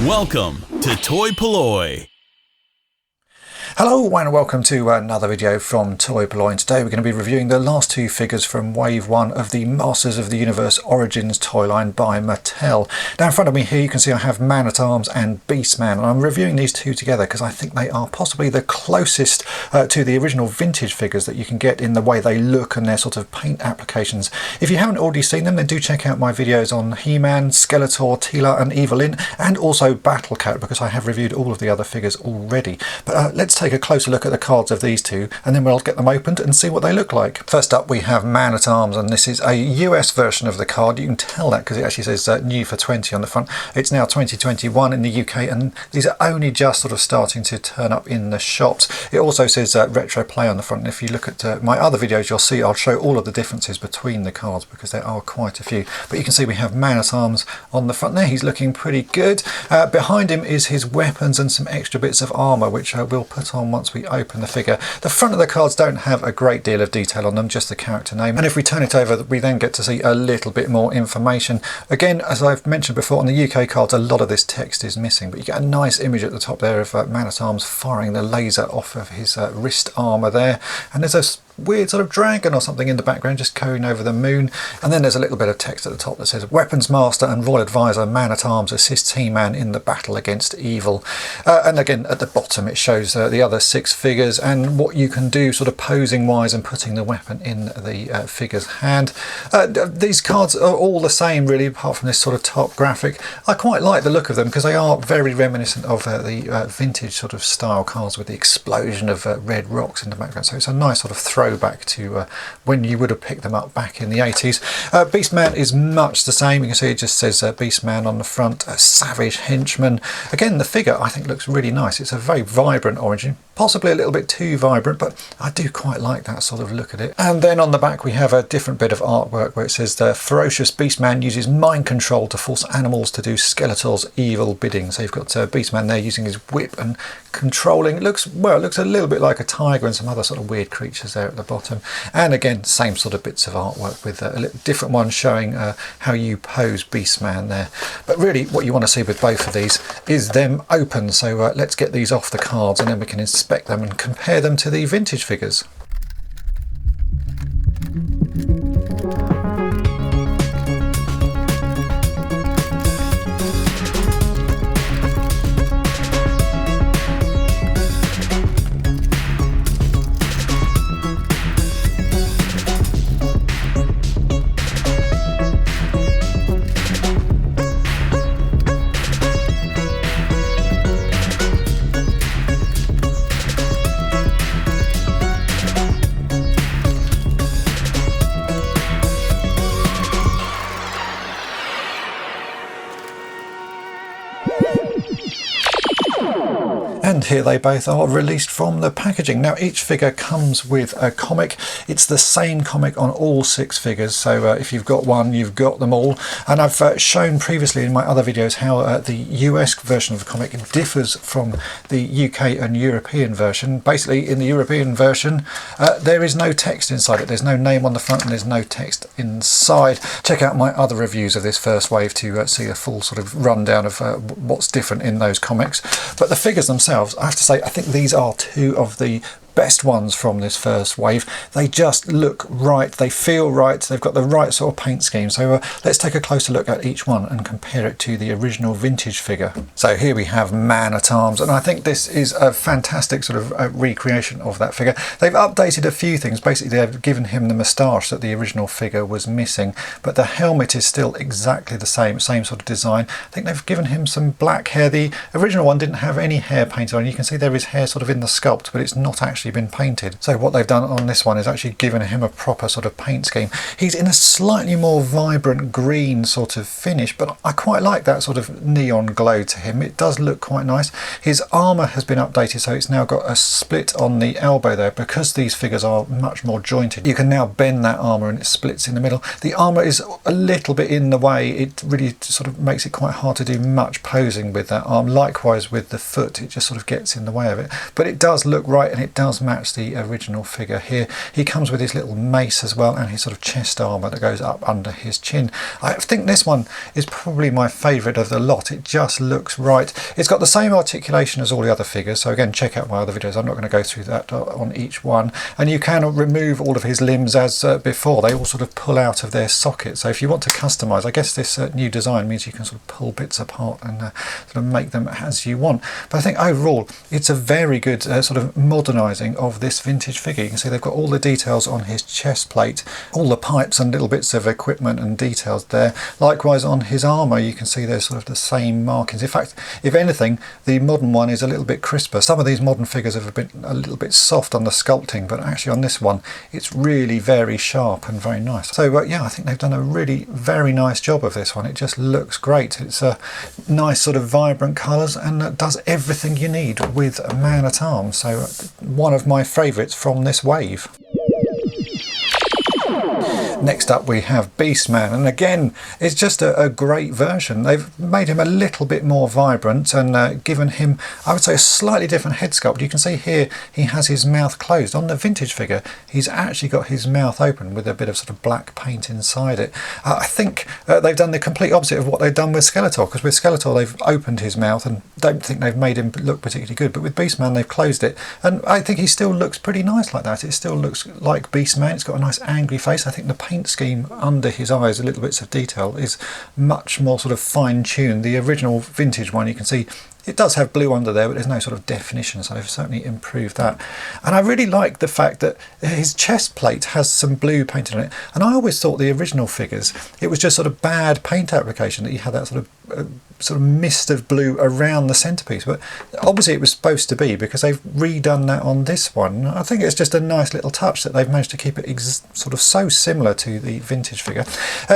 Welcome to toy-polloi. Hello and welcome to another video from toy-polloi. Today we're going to be reviewing the last two figures from Wave 1 of the Masters of the Universe Origins toy line by Mattel. Now in front of me here you can see I have Man-at-arms and Beastman, and I'm reviewing these two together because I think they are possibly the closest to the original vintage figures that you can get in the way they look and their sort of paint applications. If you haven't already seen them, then do check out my videos on He-Man, Skeletor, Teela and Evelyn, and also Battle Cat, because I have reviewed all of the other figures already. But let's take a closer look at the cards of these two and then we'll get them opened and see what they look like. First up we have Man-at-arms, and this is a US version of the card. You can tell that because it actually says new for 20 on the front. It's now 2021 in the UK and these are only just sort of starting to turn up in the shops. It also says retro play on the front, and if you look at my other videos you'll see I'll show all of the differences between the cards because there are quite a few. But you can see we have Man-at-arms on the front there. He's looking pretty good. Behind him is his weapons and some extra bits of armour which we'll put on once we open the figure. The front of the cards don't have a great deal of detail on them, just the character name, and if we turn it over we then get to see a little bit more information. Again, as I've mentioned before, on the UK cards a lot of this text is missing, but you get a nice image at the top there of Man-at-arms firing the laser off of his wrist armour there, and there's a weird sort of dragon or something in the background just going over the moon, and then there's a little bit of text at the top that says Weapons Master and Royal Advisor Man-at-arms assists He-Man in the battle against evil. And again at the bottom it shows the other six figures and what you can do sort of posing wise and putting the weapon in the figure's hand. These cards are all the same really, apart from this sort of top graphic. I quite like the look of them because they are very reminiscent of the vintage sort of style cards with the explosion of red rocks in the background, so it's a nice sort of throwback to when you would have picked them up back in the 80s. Beastman is much the same. You can see it just says Beastman on the front, a savage henchman. Again, the figure I think looks really nice. It's a very vibrant origin, possibly a little bit too vibrant, but I do quite like that sort of look at it. And then on the back we have a different bit of artwork where it says the ferocious Beastman uses mind control to force animals to do Skeletor's evil bidding. So you've got Beastman there using his whip and controlling. It looks, well, it looks a little bit like a tiger and some other sort of weird creatures there at the bottom. And again, same sort of bits of artwork with a little different one showing how you pose Beastman there. But really what you want to see with both of these is them open. So let's get these off the cards and then we can inspect them and compare them to the vintage figures. And here they both are released from the packaging. Now each figure comes with a comic. It's the same comic on all six figures, so if you've got one you've got them all. And I've shown previously in my other videos how the US version of the comic differs from the UK and European version. Basically in the European version there is no text inside it. There's no name on the front and there's no text inside. Check out my other reviews of this first wave to see a full sort of rundown of what's different in those comics. But the figures themselves, I have to say, I think these are two of the best ones from this first wave. They just look right, they feel right, they've got the right sort of paint scheme. So let's take a closer look at each one and compare it to the original vintage figure. So here we have Man-at-arms, and I think this is a fantastic sort of recreation of that figure. They've updated a few things. Basically they've given him the moustache that the original figure was missing, but the helmet is still exactly the same sort of design. I think they've given him some black hair. The original one didn't have any hair painted on. You can see there is hair sort of in the sculpt, but it's not actually been painted. So what they've done on this one is actually given him a proper sort of paint scheme. He's in a slightly more vibrant green sort of finish, but I quite like that sort of neon glow to him. It does look quite nice. His armour has been updated, so it's now got a split on the elbow there. Because these figures are much more jointed, you can now bend that armour and it splits in the middle. The armour is a little bit in the way. It really sort of makes it quite hard to do much posing with that arm. Likewise with the foot, it just sort of gets in the way of it. But it does look right and it does does match the original figure here. He comes with his little mace as well, and his sort of chest armour that goes up under his chin. I think this one is probably my favourite of the lot. It just looks right. It's got the same articulation as all the other figures, so again, check out my other videos. I'm not going to go through that on each one. And you can remove all of his limbs as before. They all sort of pull out of their socket. So if you want to customise, I guess this new design means you can sort of pull bits apart and sort of make them as you want. But I think overall it's a very good sort of modernising of this vintage figure. You can see they've got all the details on his chest plate, all the pipes and little bits of equipment and details there. Likewise on his armour, you can see there's sort of the same markings. In fact, if anything, the modern one is a little bit crisper. Some of these modern figures have been a little bit soft on the sculpting, but actually on this one it's really very sharp and very nice. So yeah, I think they've done a really very nice job of this one. It just looks great. It's a nice sort of vibrant colours and does everything you need with Man-at-arms. So one of my favourites from this wave. Next up we have Beastman, and again it's just a great version. They've made him a little bit more vibrant and given him, I would say, a slightly different head sculpt. You can see here he has his mouth closed. On the vintage figure he's actually got his mouth open with a bit of sort of black paint inside it. I think they've done the complete opposite of what they've done with Skeletor, because with Skeletor they've opened his mouth and don't think they've made him look particularly good, but with Beastman they've closed it, and I think he still looks pretty nice like that. It still looks like Beastman. It's got a nice angry face. I think the paint scheme under his eyes, the little bits of detail, is much more sort of fine-tuned. The original vintage one, you can see it does have blue under there, but there's no sort of definition, so they've certainly improved that. And I really like the fact that his chest plate has some blue painted on it, and I always thought the original figures, it was just sort of bad paint application, that you had that sort of mist of blue around the centerpiece, but obviously it was supposed to be, because they've redone that on this one. I think it's just a nice little touch that they've managed to keep it sort of so similar to the vintage figure.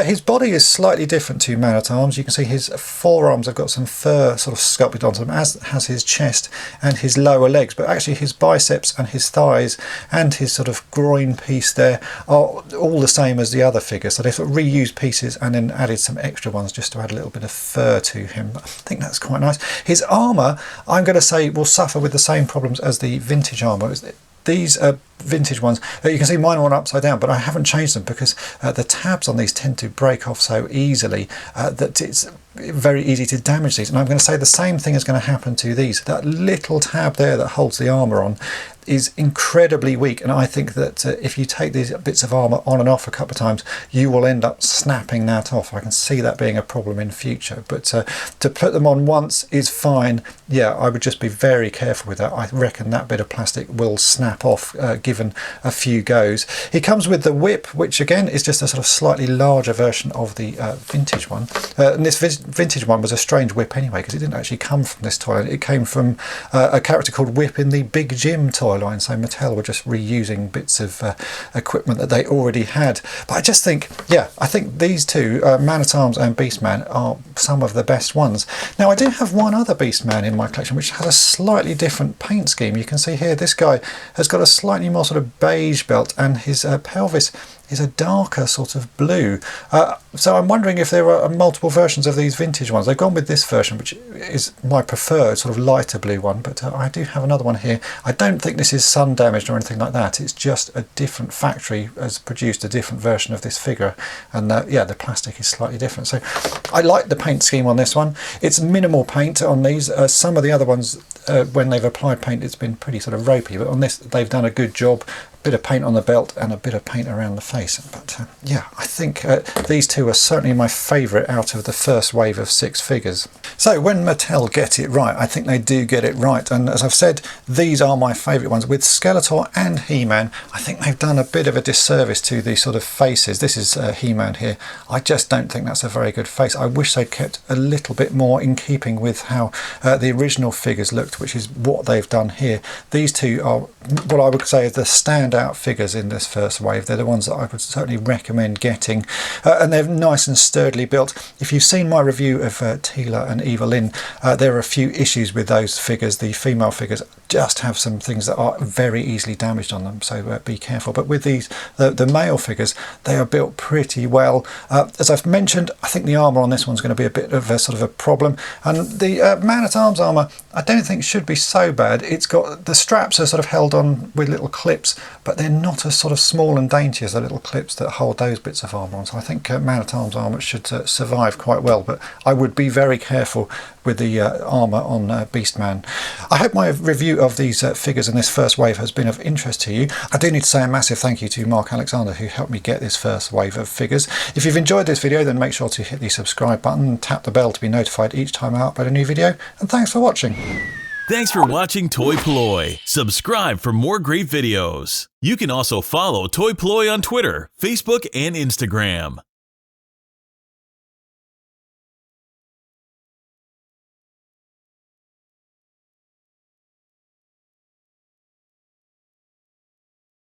His body is slightly different to Man-at-arms. You can see his forearms have got some fur sort of sculpted onto them, as has his chest and his lower legs, but actually his biceps and his thighs and his sort of groin piece there are all the same as the other figures. So they've sort of reused pieces and then added some extra ones just to add a little bit of fur to him. I think that's quite nice. His armour, I'm going to say, will suffer with the same problems as the vintage armour. These vintage ones, you can see mine are on upside down, but I haven't changed them because the tabs on these tend to break off so easily that it's very easy to damage these. And I'm going to say the same thing is going to happen to these. That little tab there that holds the armour on is incredibly weak, and I think that if you take these bits of armour on and off a couple of times, you will end up snapping that off. I can see that being a problem in future, but to put them on once is fine. Yeah, I would just be very careful with that. I reckon that bit of plastic will snap off given a few goes. He comes with the whip, which again is just a sort of slightly larger version of the vintage one. And this vintage one was a strange whip anyway, because it didn't actually come from this toy line. It came from a character called Whip in the Big Jim toy line, so Mattel were just reusing bits of equipment that they already had. But I just think, yeah, I think these two, Man-at-arms and Beastman, are some of the best ones. Now I do have one other Beastman in my collection which has a slightly different paint scheme. You can see here this guy has got a slightly more sort of beige belt, and his pelvis is a darker sort of blue. So I'm wondering if there are multiple versions of these vintage ones. They've gone with this version, which is my preferred sort of lighter blue one, but I do have another one here. I don't think this is sun damaged or anything like that. It's just a different factory has produced a different version of this figure, and yeah, the plastic is slightly different. So I like the paint scheme on this one. It's minimal paint on these. Some of the other ones, when they've applied paint, it's been pretty sort of ropey, but on this they've done a good job. Bit of paint on the belt and a bit of paint around the face. But yeah, I think these two are certainly my favourite out of the first wave of 6 figures. So when Mattel get it right, I think they do get it right, and as I've said, these are my favourite ones. With Skeletor and He-Man, I think they've done a bit of a disservice to the sort of faces. This is He-Man here. I just don't think that's a very good face. I wish they'd kept a little bit more in keeping with how the original figures looked, which is what they've done here. These two are what I would say is the standard standout figures in this first wave. They're the ones that I would certainly recommend getting, and they're nice and sturdily built. If you've seen my review of Tila and Evelyn, there are a few issues with those figures. The female figures just have some things that are very easily damaged on them, so be careful. But with these, the male figures, they are built pretty well. As I've mentioned, I think the armour on this one's going to be a bit of a sort of a problem, and the Man-at-arms armour I don't think should be so bad. It's got the straps are sort of held on with little clips, but they're not as sort of small and dainty as the little clips that hold those bits of armour on. So I think Man-at-arms armour should survive quite well, but I would be very careful with the armour on Beastman. I hope my review of these figures in this first wave has been of interest to you. I do need to say a massive thank you to Mark Alexander, who helped me get this first wave of figures. If you've enjoyed this video, then make sure to hit the subscribe button and tap the bell to be notified each time I upload a new video, and thanks for watching. Thanks for watching toy-polloi. Subscribe for more great videos. You can also follow toy-polloi on Twitter, Facebook, and Instagram.